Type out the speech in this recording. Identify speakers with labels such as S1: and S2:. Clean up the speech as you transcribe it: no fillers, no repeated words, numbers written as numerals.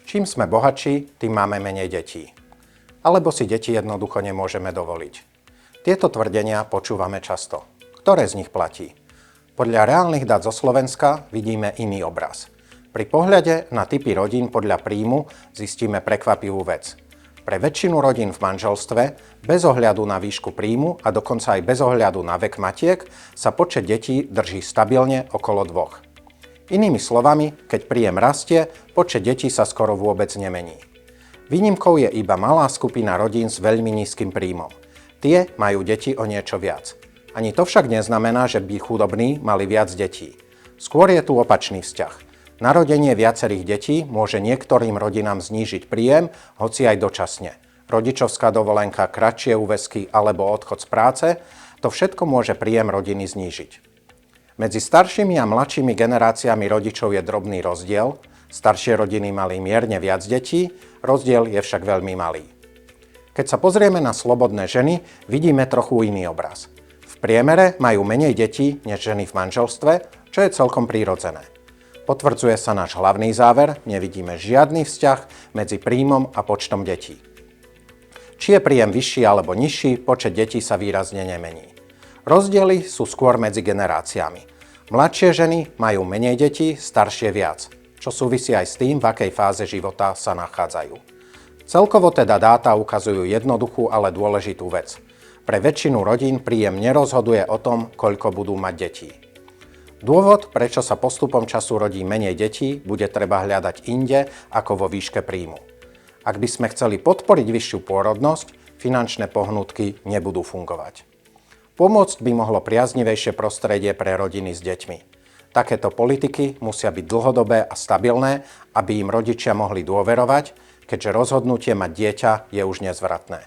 S1: Čím sme bohatší, tým máme menej detí. Alebo si deti jednoducho nemôžeme dovoliť. Tieto tvrdenia počúvame často. Ktoré z nich platí? Podľa reálnych dát zo Slovenska vidíme iný obraz. Pri pohľade na typy rodín podľa príjmu zistíme prekvapivú vec. Pre väčšinu rodín v manželstve, bez ohľadu na výšku príjmu a dokonca aj bez ohľadu na vek matiek, sa počet detí drží stabilne okolo 2. Inými slovami, keď príjem rastie, počet detí sa skoro vôbec nemení. Výnimkou je iba malá skupina rodín s veľmi nízkym príjmom. Tie majú deti o niečo viac. Ani to však neznamená, že by chudobní mali viac detí. Skôr je tu opačný vzťah. Narodenie viacerých detí môže niektorým rodinám znížiť príjem, hoci aj dočasne. Rodičovská dovolenka, kratšie úväzky alebo odchod z práce, to všetko môže príjem rodiny znížiť. Medzi staršími a mladšími generáciami rodičov je drobný rozdiel. Staršie rodiny mali mierne viac detí, rozdiel je však veľmi malý. Keď sa pozrieme na slobodné ženy, vidíme trochu iný obraz. V priemere majú menej detí než ženy v manželstve, čo je celkom prirodzené. Potvrdzuje sa náš hlavný záver, nevidíme žiadny vzťah medzi príjmom a počtom detí. Či je príjem vyšší alebo nižší, počet detí sa výrazne nemení. Rozdiely sú skôr medzi generáciami. Mladšie ženy majú menej detí, staršie viac, čo súvisí aj s tým, v akej fáze života sa nachádzajú. Celkovo teda dáta ukazujú jednoduchú, ale dôležitú vec. Pre väčšinu rodín príjem nerozhoduje o tom, koľko budú mať detí. Dôvod, prečo sa postupom času rodí menej detí, bude treba hľadať inde ako vo výške príjmu. Ak by sme chceli podporiť vyššiu pôrodnosť, finančné pohnutky nebudú fungovať. Pomôcť by mohlo priaznivejšie prostredie pre rodiny s deťmi. Takéto politiky musia byť dlhodobé a stabilné, aby im rodičia mohli dôverovať, keďže rozhodnutie mať dieťa je už nezvratné.